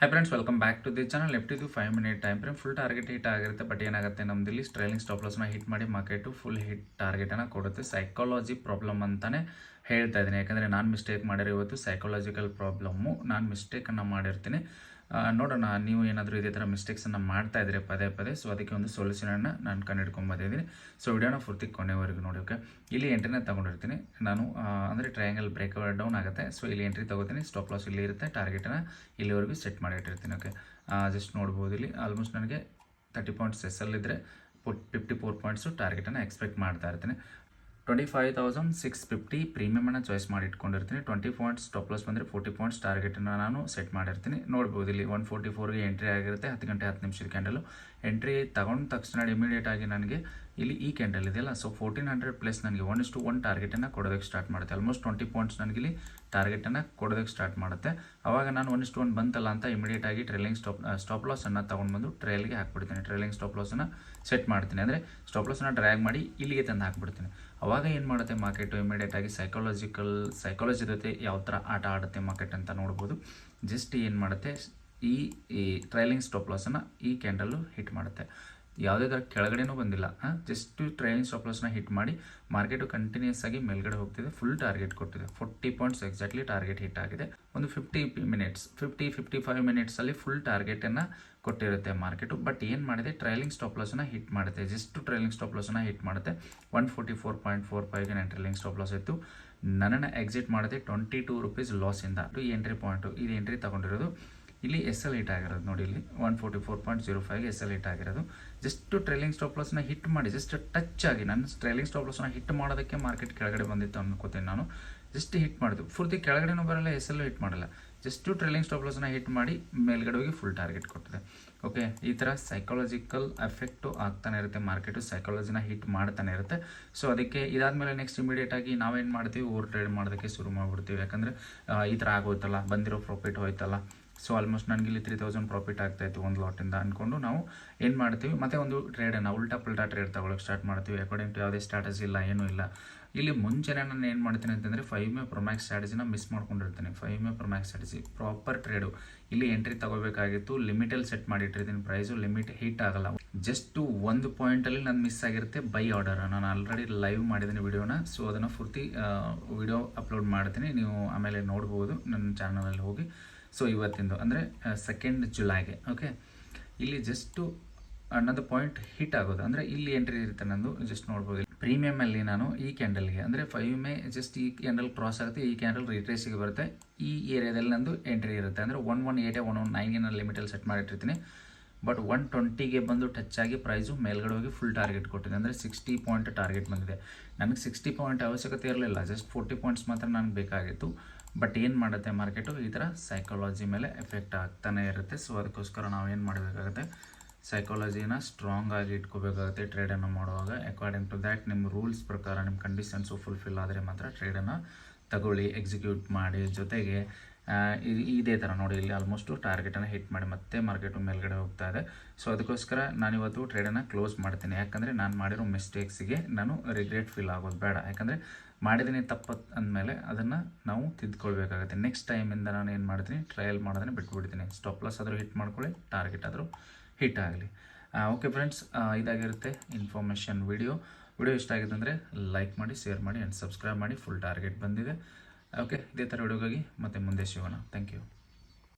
High friends, welcome back to the channel. Left ಇದು 5 minute time frame. Full target hit ಆಗಿರುತ್ತೆ. But ಏನಾಗುತ್ತೆ, ನಮ್ದಿಲ್ಲಿ trailing stop ಲಾಸ್ನ hit ಮಾಡಿ ಮಾರ್ಕೆಟು ಫುಲ್ ಹಿಟ್ ಟಾರ್ಗೆಟನ್ನು ಕೊಡುತ್ತೆ. ಸೈಕಾಲಜಿ ಪ್ರಾಬ್ಲಮ್ ಅಂತಲೇ ಹೇಳ್ತಾ ಇದ್ದೀನಿ. ಯಾಕಂದರೆ ನಾನು ಮಿಸ್ಟೇಕ್ ಮಾಡಿರೋ ಇವತ್ತು ಸೈಕಾಲಜಿಕಲ್ ಪ್ರಾಬ್ಲಮ್ಮು. ನಾನು ಮಿಸ್ಟೇಕನ್ನು ಮಾಡಿರ್ತೀನಿ. ನೋಡೋಣ, ನೀವು ಏನಾದರೂ ಇದೇ ಥರ ಮಿಸ್ಟೇಕ್ಸನ್ನು ಮಾಡ್ತಾ ಇದ್ದೀರಿ ಪದೇ ಪದೇ. ಸೊ ಅದಕ್ಕೆ ಒಂದು ಸೊಲ್ಯೂಷನನ್ನು ನಾನು ಕಂಡುಹಿಡ್ಕೊಂಬಂದಿದ್ದೀನಿ. ಸೊ ವಿಡಿಯೋನ ಪೂರ್ತಿ ಕೊನೆವರೆಗೂ ನೋಡಿ. ಓಕೆ, ಇಲ್ಲಿ ಎಂಟ್ರಿನ ತೊಗೊಂಡಿರ್ತೀನಿ ನಾನು. ಅಂದರೆ ಟ್ರಯಾಂಗಲ್ ಬ್ರೇಕ್ ಡೌನ್ ಆಗುತ್ತೆ. ಸೊ ಇಲ್ಲಿ ಎಂಟ್ರಿ ತೊಗೋತೀನಿ. ಸ್ಟಾಪ್ ಲಾಸ್ ಇಲ್ಲಿ ಇರುತ್ತೆ. ಟಾರ್ಗೆಟನ್ನು ಇಲ್ಲಿವರೆಗೂ ಸೆಟ್ ಮಾಡಿಟ್ಟಿರ್ತೀನಿ. ಓಕೆ, ಜಸ್ಟ್ ನೋಡ್ಬೋದು. ಇಲ್ಲಿ ಆಲ್ಮೋಸ್ಟ್ ನನಗೆ 30 ಪಾಯಿಂಟ್ಸ್ ಎಸ್ಸಲ್ಲಿದ್ದರೆ 54 ಪಾಯಿಂಟ್ಸು ಟಾರ್ಗೆಟನ್ನು ಎಕ್ಸ್ಪೆಕ್ಟ್ ಮಾಡ್ತಾ ಇರ್ತೀನಿ. 25,650 ಪ್ರೀಮಿಯಮನ್ನು ಚಾಯ್ಸ್ ಮಾಡಿ ಇಟ್ಕೊಂಡಿರ್ತೀನಿ. 20 ಪಾಯಿಂಟ್ಸ್ ಸ್ಟಾಪ್ ಲಾಸ್ ಬಂದರೆ 40 ಪಾಯಿಂಟ್ಸ್ ಟಾರ್ಗೆಟನ್ನು ನಾನು ಸೆಟ್ ಮಾಡಿರ್ತೀನಿ. ನೋಡ್ಬೋದು, ಇಲ್ಲಿ 144ಗೆ ಎಂಟ್ರಿ ಆಗಿರುತ್ತೆ. 10 ಗಂಟೆ 10 ನಿಮಿಷದ ಕ್ಯಾಂಡಲು ಎಂಟ್ರಿ ತಗೊಂಡ ತಕ್ಷಣ ಇಮಿಡಿಯೇಟಾಗಿ ನನಗೆ ಇಲ್ಲಿ ಈ ಕ್ಯಾಂಡಲ್ ಇದೆಯಲ್ಲ, ಸೊ 1400 ಪ್ಲಸ್ ನನಗೆ 1:1 ಟಾರ್ಗೆಟನ್ನು ಕೊಡೋದಕ್ಕೆ ಸ್ಟಾರ್ಟ್ ಮಾಡುತ್ತೆ. ಆಲ್ಮೋಸ್ಟ್ 20 ಪಾಯಿಂಟ್ಸ್ ನನಗೆ ಇಲ್ಲಿ ಟಾರ್ಗೆಟನ್ನು ಕೊಡೋದಕ್ಕೆ ಸ್ಟಾರ್ಟ್ ಮಾಡುತ್ತೆ. ಆವಾಗ ನಾನು 1:1 ಬಂತಲ್ಲ ಅಂತ ಇಮಿಡಿಯೇಟಾಗಿ ಟ್ರೈಲಿಂಗ್ ಸ್ಟಾಪ್ ಲಾಸನ್ನು ತೊಗೊಂಡ್ಬಂದು ಟ್ರೈಲ್ಗೆ ಹಾಕ್ಬಿಡ್ತೀನಿ. ಟ್ರೈಲಿಂಗ್ ಸ್ಟಾಪ್ ಲಾಸನ್ನು ಸೆಟ್ ಮಾಡ್ತೀನಿ. ಅಂದರೆ ಸ್ಟಾಪ್ ಲಾಸನ್ನು ಡ್ರ್ಯಾಗ್ ಮಾಡಿ ಇಲ್ಲಿಗೆ ತಂದು ಹಾಕ್ಬಿಡ್ತೀನಿ. ಆವಾಗ ಏನು ಮಾಡುತ್ತೆ ಮಾರ್ಕೆಟು, ಇಮಿಡಿಯೇಟಾಗಿ ಸೈಕಾಲಜಿ ಜೊತೆ ಯಾವ ಥರ ಆಟ ಆಡುತ್ತೆ ಮಾರ್ಕೆಟ್ ಅಂತ ನೋಡ್ಬೋದು. ಜಸ್ಟ್ ಏನು ಮಾಡುತ್ತೆ, ಈ ಟ್ರೈಲಿಂಗ್ ಸ್ಟಾಪ್ ಲಾಸನ್ನು ಈ ಕ್ಯಾಂಡಲ್ಲು ಹಿಟ್ ಮಾಡುತ್ತೆ. ಯಾವುದೇ ಥರ ಕೆಳಗಡೆನೂ ಬಂದಿಲ್ಲ. ಜಸ್ಟ್ ಟ್ರೈಲಿಂಗ್ ಸ್ಟಾಪ್ ಲಾಸ್ನ ಹಿಟ್ ಮಾಡಿ ಮಾರ್ಕೆಟು ಕಂಟಿನ್ಯೂಸ್ ಆಗಿ ಮೇಲ್ಗಡೆ ಹೋಗ್ತಿದೆ. ಫುಲ್ ಟಾರ್ಗೆಟ್ ಕೊಟ್ಟಿದೆ. 40 ಪಾಯಿಂಟ್ಸ್ ಎಕ್ಸಾಕ್ಟ್ಲಿ ಟಾರ್ಗೆಟ್ ಹಿಟ್ ಆಗಿದೆ. ಒಂದು 55 ಮಿನಿಟ್ಸಲ್ಲಿ ಫುಲ್ ಟಾರ್ಗೆಟನ್ನು ಕೊಟ್ಟಿರುತ್ತೆ ಮಾರ್ಕೆಟು. ಬಟ್ ಏನು ಮಾಡಿದೆ, ಟ್ರೈಲಿಂಗ್ ಸ್ಟಾಪ್ ಲಾಸನ್ನು ಹಿಟ್ ಮಾಡುತ್ತೆ. ಜಸ್ಟ್ ಟ್ರೈಲಿಂಗ್ ಸ್ಟಾಪ್ ಲಾಸನ್ನು ಹಿಟ್ ಮಾಡುತ್ತೆ. 144.45ಗೆ ನಾನು ಟ್ರೈಲಿಂಗ್ ಸ್ಟಾಪ್ ಲಾಸ್ ಇತ್ತು. ನನ್ನನ್ನು ಎಕ್ಸಿಟ್ ಮಾಡುತ್ತೆ 22 ರೂಪೀಸ್ ಲಾಸಿಂದ. ಈ ಎಂಟ್ರಿ ಪಾಯಿಂಟು, ಇದು ಎಂಟ್ರಿ ತೊಗೊಂಡಿರೋದು. ಇಲ್ಲಿ ಎಸ್ ಎಲ್ ಹಿಟ್ ಆಗಿರೋದು ನೋಡಿ. ಇಲ್ಲಿ 144.05ಗೆ ಎಸ್ ಎಲ್ ಹಿಟ್ ಆಗಿರೋದು. ಜಸ್ಟ್ ಟ್ರೈಲಿಂಗ್ ಸ್ಟಾಪ್ ಲಾಸ್ನ ಹಿಟ್ ಮಾಡಿ, ಜಸ್ಟ್ ಟಚ್ ಆಗಿ, ನಾನು ಟ್ರೈಲಿಂಗ್ ಸ್ಟಾಪ್ ಲಾಸ್ನ ಹಿಟ್ ಮಾಡೋದಕ್ಕೆ ಮಾರ್ಕೆಟ್ ಕೆಳಗಡೆ ಬಂದಿತ್ತು ಅನ್ಕೋತೀನಿ ನಾನು. ಜಸ್ಟ್ ಹಿಟ್ ಮಾಡಿದ್ದು, ಪೂರ್ತಿ ಕೆಳಗಡೆನೂ ಬರಲ್ಲ, ಎಸ್ ಎಲ್ಲೂ ಹಿಟ್ ಮಾಡಲ್ಲ. ಜಸ್ಟು ಟ್ರೈಲಿಂಗ್ ಸ್ಟಾಪ್ ಲಾಸ್ನ ಹಿಟ್ ಮಾಡಿ ಮೇಲ್ಗಡೆ ಹೋಗಿ ಫುಲ್ ಟಾರ್ಗೆಟ್ ಕೊಟ್ಟಿದೆ. ಓಕೆ, ಈ ಥರ ಸೈಕಾಲಜಿಕಲ್ ಎಫೆಕ್ಟು ಆಗ್ತಾನೆ ಇರುತ್ತೆ. ಮಾರ್ಕೆಟು ಸೈಕಾಲಜಿನ ಹಿಟ್ ಮಾಡ್ತಾನೆ ಇರುತ್ತೆ. ಸೊ ಅದಕ್ಕೆ ಇದಾದಮೇಲೆ ನೆಕ್ಸ್ಟ್ ಇಮಿಡಿಯೇಟಾಗಿ ನಾವೇನು ಮಾಡ್ತೀವಿ, ಓವರ್ ಟ್ರೇಡ್ ಮಾಡೋದಕ್ಕೆ ಶುರು ಮಾಡಿಬಿಡ್ತೀವಿ. ಯಾಕಂದರೆ ಈ ಥರ ಆಗೋಯ್ತಲ್ಲ, ಬಂದಿರೋ ಪ್ರಾಫಿಟ್ ಹೋಯ್ತಲ್ಲ. ಸೊ ಆಲ್ಮೋಸ್ಟ್ ನನಗೆ ಇಲ್ಲಿ 3000 ಪ್ರಾಫಿಟ್ ಆಗ್ತಾಯಿತ್ತು ಒಂದು ಲಾಟಿಂದ ಅಂದ್ಕೊಂಡು ನಾವು ಏನು ಮಾಡ್ತೀವಿ, ಮತ್ತೆ ಒಂದು ಟ್ರೇಡನ್ನು ಉಲ್ಟಾ ಪಲ್ಟಾ ಟ್ರೇಡ್ ತೊಗೊಳಕ್ಕೆ ಸ್ಟಾರ್ಟ್ ಮಾಡ್ತೀವಿ. ಅಕಾರ್ಡಿಂಗ್ ಟು ಯಾವುದೇ ಸ್ಟ್ರಾಟಜಿ ಇಲ್ಲ, ಏನೂ ಇಲ್ಲ. ಇಲ್ಲಿ ಮುಂಚೆನೇ ನಾನು ಏನು ಮಾಡ್ತೀನಿ ಅಂತಂದರೆ 5 ಪ್ರೊಮ್ಯಾಕ್ಸ್ ಸ್ಟ್ರಾಟಜಿನ ಮಿಸ್ ಮಾಡ್ಕೊಂಡಿರ್ತೀನಿ. 5 ಪ್ರೊಮ್ಯಾಕ್ಸ್ ಸ್ಟ್ರಾಟಜಿ ಪ್ರಾಪರ್ ಟ್ರೇಡು. ಇಲ್ಲಿ ಎಂಟ್ರಿ ತೊಗೋಬೇಕಾಗಿತ್ತು, ಲಿಮಿಟಲ್ಲಿ ಸೆಟ್ ಮಾಡಿಟ್ಟಿರ್ತೀನಿ. ಪ್ರೈಸು ಲಿಮಿಟ್ ಹಿಟ್ ಆಗಲ್ಲ. ಜಸ್ಟ್ ಒಂದು ಪಾಯಿಂಟಲ್ಲಿ ನಾನು ಮಿಸ್ ಆಗಿರುತ್ತೆ ಬೈ ಆರ್ಡರ್. ನಾನು ಆಲ್ರೆಡಿ ಲೈವ್ ಮಾಡಿದ್ದೀನಿ ವಿಡಿಯೋನ. ಸೊ ಅದನ್ನು ಪೂರ್ತಿ ವಿಡಿಯೋ ಅಪ್ಲೋಡ್ ಮಾಡ್ತೀನಿ, ನೀವು ಆಮೇಲೆ ನೋಡ್ಬೋದು ನನ್ನ ಚಾನಲಲ್ಲಿ ಹೋಗಿ. ಸೊ ಇವತ್ತಿಂದು ಅಂದರೆ 2 ಜುಲೈಗೆ. ಓಕೆ, ಇಲ್ಲಿ ಜಸ್ಟು ಅನ್ನೋದು ಪಾಯಿಂಟ್ ಹಿಟ್ ಆಗೋದು. ಅಂದರೆ ಇಲ್ಲಿ ಎಂಟ್ರಿ ಇರುತ್ತೆ ನಂದು. ಜಸ್ಟ್ ನೋಡ್ಬೋದು, ಪ್ರೀಮಿಯಮಲ್ಲಿ ನಾನು ಈ ಕ್ಯಾಂಡಲ್ಗೆ ಅಂದರೆ 5 ಮೇ ಜಸ್ಟ್ ಈ ಕ್ಯಾಂಡಲ್ ಕ್ರಾಸ್ ಆಗುತ್ತೆ. ಈ ಕ್ಯಾಂಡಲ್ ರಿಟ್ರೇಸಿಗೆ ಬರುತ್ತೆ. ಈ ಏರಿಯಾದಲ್ಲಿ ನಂದು ಎಂಟ್ರಿ ಇರುತ್ತೆ. ಅಂದರೆ 118 119ಗೆ ನಾನು ಲಿಮಿಟಲ್ಲಿ ಸೆಟ್ ಮಾಡಿಟ್ಟಿರ್ತೀನಿ. ಬಟ್ 120ಗೆ ಬಂದು ಟಚ್ ಆಗಿ ಪ್ರೈಸು ಮೇಲ್ಗಡೆ ಹೋಗಿ ಫುಲ್ ಟಾರ್ಗೆಟ್ ಕೊಟ್ಟಿದೆ. ಅಂದರೆ 60 ಪಾಯಿಂಟ್ ಟಾರ್ಗೆಟ್ ಬಂದಿದೆ. ನನಗೆ 60 ಪಾಯಿಂಟ್ ಅವಶ್ಯಕತೆ ಇರಲಿಲ್ಲ, ಜಸ್ಟ್ 40 ಪಾಯಿಂಟ್ಸ್ ಮಾತ್ರ ನನಗೆ ಬೇಕಾಗಿತ್ತು. ಬಟ್ ಏನು ಮಾಡುತ್ತೆ ಮಾರ್ಕೆಟು, ಈ ಥರ ಸೈಕಾಲಜಿ ಮೇಲೆ ಎಫೆಕ್ಟ್ ಆಗ್ತಾನೆ ಇರುತ್ತೆ. ಸೊ ಅದಕ್ಕೋಸ್ಕರ ನಾವು ಏನು ಮಾಡಬೇಕಾಗುತ್ತೆ, ಸೈಕಾಲಜಿನ ಸ್ಟ್ರಾಂಗ್ ಆಗಿ ಇಟ್ಕೋಬೇಕಾಗುತ್ತೆ ಟ್ರೇಡನ್ನು ಮಾಡುವಾಗ. ಅಕಾರ್ಡಿಂಗ್ ಟು ದ್ಯಾಟ್ ನಿಮ್ಮ ರೂಲ್ಸ್ ಪ್ರಕಾರ ನಿಮ್ಮ ಕಂಡೀಷನ್ಸು ಫುಲ್ಫಿಲ್ ಆದರೆ ಮಾತ್ರ ಟ್ರೇಡನ್ನು ತಗೊಳ್ಳಿ, ಎಕ್ಸಿಕ್ಯೂಟ್ ಮಾಡಿ. ಜೊತೆಗೆ ಇದೇ ಥರ ನೋಡಿ, ಇಲ್ಲಿ ಆಲ್ಮೋಸ್ಟು ಟಾರ್ಗೆಟನ್ನು ಹಿಟ್ ಮಾಡಿ ಮತ್ತೆ ಮಾರ್ಕೆಟು ಮೇಲ್ಗಡೆ ಹೋಗ್ತಾ ಇದೆ. ಸೊ ಅದಕ್ಕೋಸ್ಕರ ನಾನಿವತ್ತು ಟ್ರೇಡನ್ನು ಕ್ಲೋಸ್ ಮಾಡ್ತೀನಿ. ಯಾಕಂದರೆ ನಾನು ಮಾಡಿರೋ ಮಿಸ್ಟೇಕ್ಸಿಗೆ ನಾನು ರಿಗ್ರೆಟ್ ಫೀಲ್ ಆಗೋದು ಬೇಡ. ಯಾಕಂದರೆ ಮಾಡಿದ್ದೀನಿ ತಪ್ಪು ಅಂದಮೇಲೆ ಅದನ್ನು ನಾವು ತಿದ್ದುಕೊಳ್ಬೇಕಾಗುತ್ತೆ. ನೆಕ್ಸ್ಟ್ ಟೈಮಿಂದ ನಾನು ಏನು ಮಾಡ್ತೀನಿ, ಟ್ರಯಲ್ ಮಾಡೋದನ್ನೇ ಬಿಟ್ಬಿಡ್ತೀನಿ. ಸ್ಟಾಪ್ ಲಾಸ್ ಆದರೂ ಹಿಟ್ ಮಾಡ್ಕೊಳ್ಳಿ, ಟಾರ್ಗೆಟ್ ಆದರೂ ಹಿಟ್ ಆಗಲಿ. ಓಕೆ ಫ್ರೆಂಡ್ಸ್, ಇದಾಗಿರುತ್ತೆ ಇನ್ಫಾರ್ಮೇಷನ್ ವಿಡಿಯೋ ಇಷ್ಟ ಆಗಿದೆ ಅಂದರೆ ಲೈಕ್ ಮಾಡಿ, ಶೇರ್ ಮಾಡಿ ಆ್ಯಂಡ್ ಸಬ್ಸ್ಕ್ರೈಬ್ ಮಾಡಿ. ಫುಲ್ ಟಾರ್ಗೆಟ್ ಬಂದಿದೆ. ಓಕೆ, ಇದೇ ಥರ ವಿಡಿಯೋಗಾಗಿ ಮತ್ತೆ ಮುಂದೆ ಸಿಗೋಣ. Thank you.